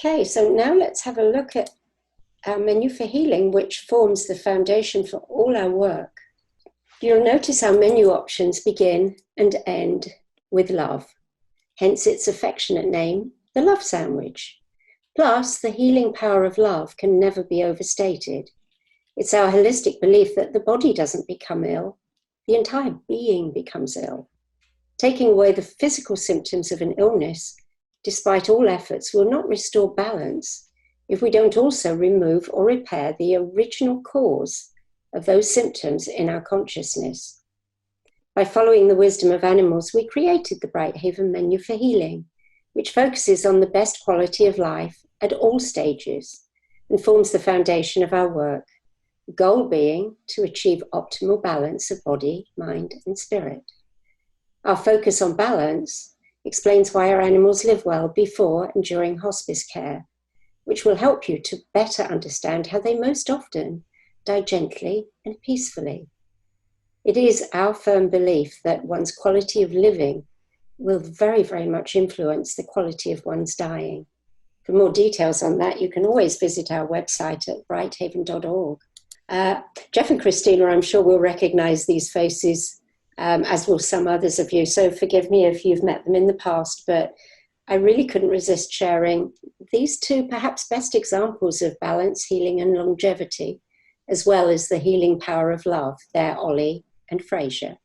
Okay, so now let's have a look at our menu for healing, which forms the foundation for all our work. You'll notice our menu options begin and end with love, hence its affectionate name, the Love Sandwich. Plus, the healing power of love can never be overstated. It's our holistic belief that the body doesn't become ill, the entire being becomes ill. Taking away the physical symptoms of an illness, despite all efforts, will not restore balance if we don't also remove or repair the original cause of those symptoms in our consciousness. By following the wisdom of animals, we created the BrightHaven menu for healing, which focuses on the best quality of life at all stages and forms the foundation of our work, the goal being to achieve optimal balance of body, mind, and spirit. Our focus on balance explains why our animals live well before and during hospice care, which will help you to better understand how they most often die gently and peacefully. It is our firm belief that one's quality of living will very, very much influence the quality of one's dying. For more details on that, you can always visit our website at brighthaven.org. Jeff and Christina, I'm sure, will recognize these faces, as will some others of you. So forgive me if you've met them in the past, but I really couldn't resist sharing these two perhaps best examples of balance, healing, and longevity, as well as the healing power of love. They're Ollie and Fraser.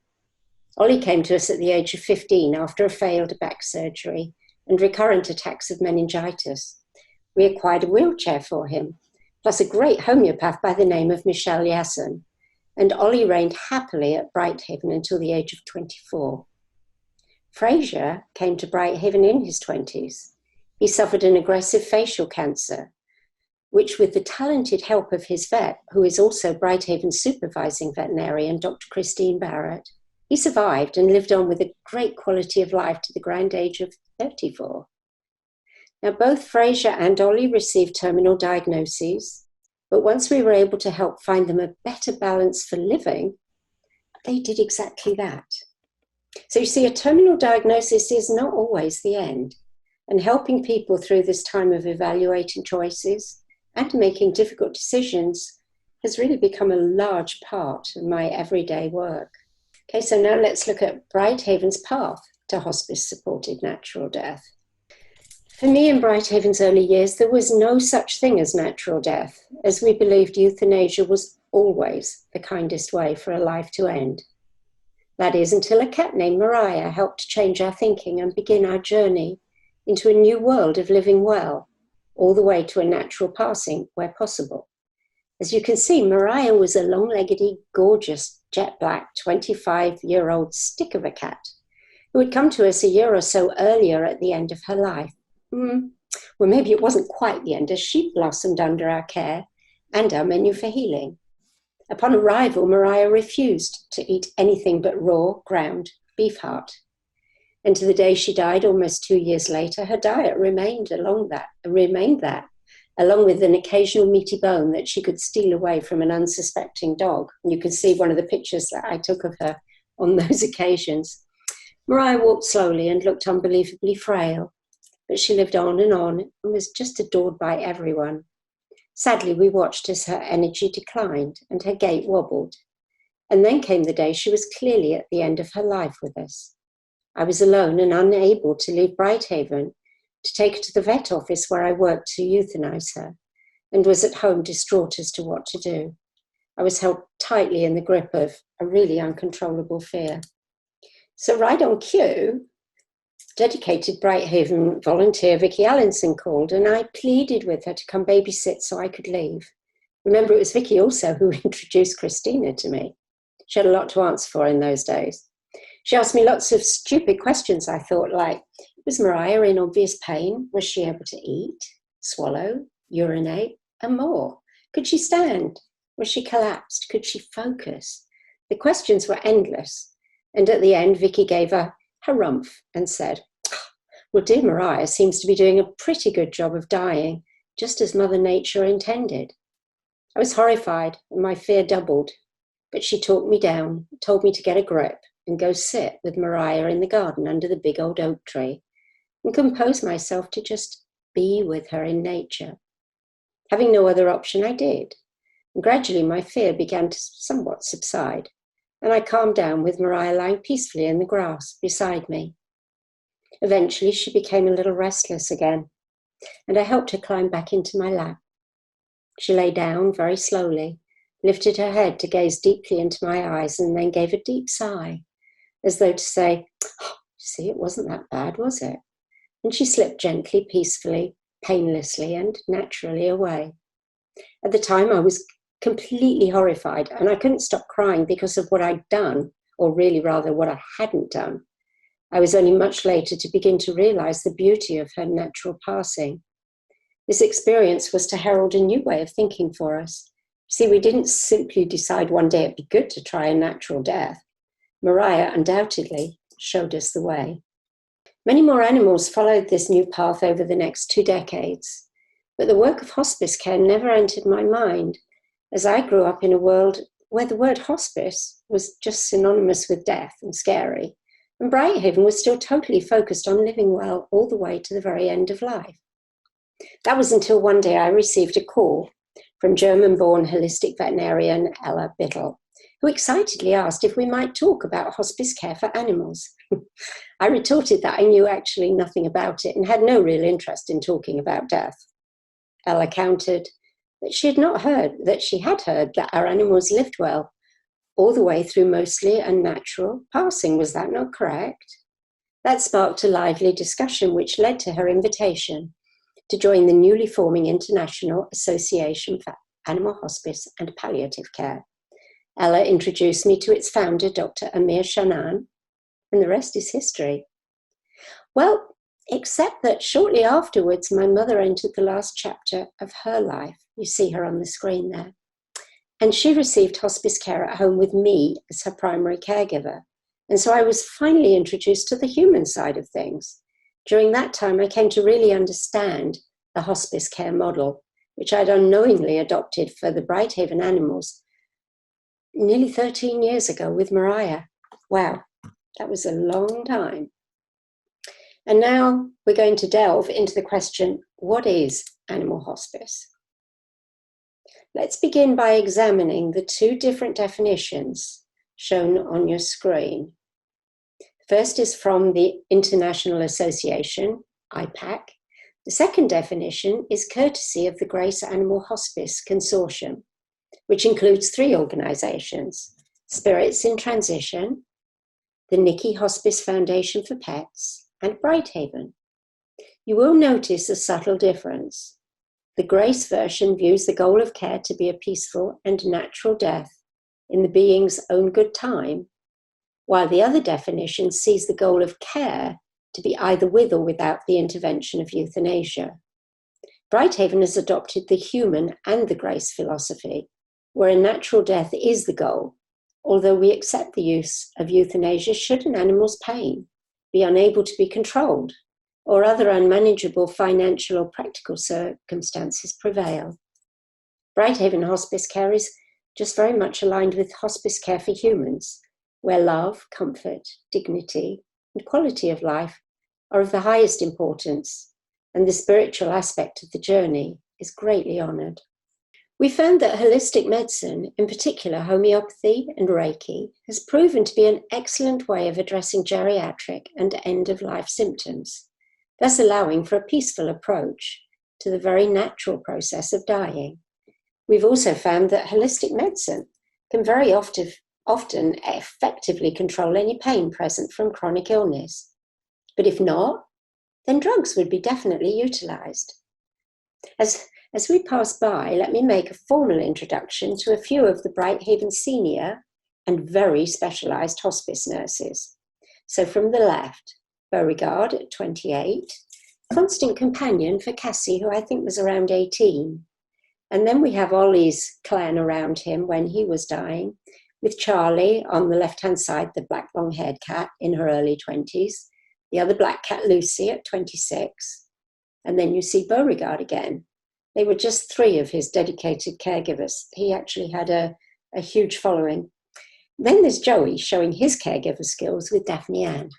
Ollie came to us at the age of 15 after a failed back surgery and recurrent attacks of meningitis. We acquired a wheelchair for him, plus a great homeopath by the name of Michelle Yasson, and Ollie reigned happily at BrightHaven until the age of 24. Fraser came to BrightHaven in his 20s. He suffered an aggressive facial cancer, which, with the talented help of his vet, who is also BrightHaven's supervising veterinarian, Dr. Christine Barrett, he survived and lived on with a great quality of life to the grand age of 34. Now, both Fraser and Ollie received terminal diagnoses, but once we were able to help find them a better balance for living, they did exactly that. So you see, a terminal diagnosis is not always the end, and helping people through this time of evaluating choices and making difficult decisions has really become a large part of my everyday work. Okay, so now let's look at BrightHaven's path to hospice-supported natural death. For me, in BrightHaven's early years, there was no such thing as natural death, as we believed euthanasia was always the kindest way for a life to end. That is, until a cat named Mariah helped change our thinking and begin our journey into a new world of living well, all the way to a natural passing where possible. As you can see, Mariah was a long-leggedy, gorgeous, jet-black, 25-year-old stick of a cat who had come to us a year or so earlier at the end of her life. Well, maybe it wasn't quite the end, as she blossomed under our care and our menu for healing. Upon arrival, Mariah refused to eat anything but raw, ground beef heart. And to the day she died, almost 2 years later, her diet remained that, along with an occasional meaty bone that she could steal away from an unsuspecting dog. And you can see one of the pictures that I took of her on those occasions. Mariah walked slowly and looked unbelievably frail, but she lived on and was just adored by everyone. Sadly, we watched as her energy declined and her gait wobbled. And then came the day she was clearly at the end of her life with us. I was alone and unable to leave BrightHaven to take her to the vet office where I worked to euthanize her, and was at home distraught as to what to do. I was held tightly in the grip of a really uncontrollable fear. So right on cue, dedicated BrightHaven volunteer Vicky Allinson called, and I pleaded with her to come babysit so I could leave. Remember, it was Vicky also who introduced Christina to me. She had a lot to answer for in those days. She asked me lots of stupid questions, I thought, like, was Mariah in obvious pain? Was she able to eat, swallow, urinate, and more? Could she stand? Was she collapsed? Could she focus? The questions were endless. And at the end, Vicky gave a harumph and said, well, dear Mariah seems to be doing a pretty good job of dying, just as Mother Nature intended. I was horrified and my fear doubled, but she talked me down, told me to get a grip and go sit with Mariah in the garden under the big old oak tree and compose myself to just be with her in nature. Having no other option, I did. And gradually my fear began to somewhat subside, and I calmed down with Mariah lying peacefully in the grass beside me. Eventually, she became a little restless again, and I helped her climb back into my lap. She lay down very slowly, lifted her head to gaze deeply into my eyes, and then gave a deep sigh, as though to say, "Oh, see, it wasn't that bad, was it?" And she slipped gently, peacefully, painlessly, and naturally away. At the time, I was completely horrified, and I couldn't stop crying because of what I'd done, or really rather what I hadn't done. I was only much later to begin to realize the beauty of her natural passing. This experience was to herald a new way of thinking for us. See, we didn't simply decide one day it'd be good to try a natural death. Mariah undoubtedly showed us the way. Many more animals followed this new path over the next 2 decades, but the work of hospice care never entered my mind, as I grew up in a world where the word hospice was just synonymous with death and scary, and BrightHaven was still totally focused on living well all the way to the very end of life. That was until one day I received a call from German-born holistic veterinarian Ella Biddle, who excitedly asked if we might talk about hospice care for animals. I retorted that I knew actually nothing about it and had no real interest in talking about death. Ella countered that she had heard that our animals lived well all the way through mostly unnatural passing. Was that not correct? That sparked a lively discussion, which led to her invitation to join the newly forming International Association for Animal Hospice and Palliative Care. Ella introduced me to its founder, Dr. Amir Shanan, and the rest is history. Well, except that shortly afterwards, my mother entered the last chapter of her life. You see her on the screen there. And she received hospice care at home with me as her primary caregiver. And so I was finally introduced to the human side of things. During that time, I came to really understand the hospice care model, which I'd unknowingly adopted for the BrightHaven animals nearly 13 years ago with Mariah. Wow, that was a long time. And now we're going to delve into the question, what is animal hospice? Let's begin by examining the 2 different definitions shown on your screen. First is from the International Association, IPAC. The second definition is courtesy of the Grace Animal Hospice Consortium, which includes 3 organizations: Spirits in Transition, the Nikki Hospice Foundation for Pets, and BrightHaven. You will notice a subtle difference. The Grace version views the goal of care to be a peaceful and natural death in the being's own good time, while the other definition sees the goal of care to be either with or without the intervention of euthanasia. BrightHaven has adopted the human and the Grace philosophy, where a natural death is the goal, although we accept the use of euthanasia should an animal's pain be unable to be controlled, or other unmanageable financial or practical circumstances prevail. BrightHaven hospice care is just very much aligned with hospice care for humans, where love, comfort, dignity, and quality of life are of the highest importance, and the spiritual aspect of the journey is greatly honored. We found that holistic medicine, in particular homeopathy and Reiki, has proven to be an excellent way of addressing geriatric and end-of-life symptoms, thus allowing for a peaceful approach to the very natural process of dying. We've also found that holistic medicine can very often effectively control any pain present from chronic illness. But if not, then drugs would be definitely utilized. As we pass by, let me make a formal introduction to a few of the BrightHaven senior and very specialized hospice nurses. So from the left, Beauregard at 28, constant companion for Cassie, who I think was around 18. And then we have Ollie's clan around him when he was dying, with Charlie on the left-hand side, the black long-haired cat in her early 20s, the other black cat Lucy at 26, and then you see Beauregard again. They were just 3 of his dedicated caregivers. He actually had a huge following. Then there's Joey showing his caregiver skills with Daphne Ann.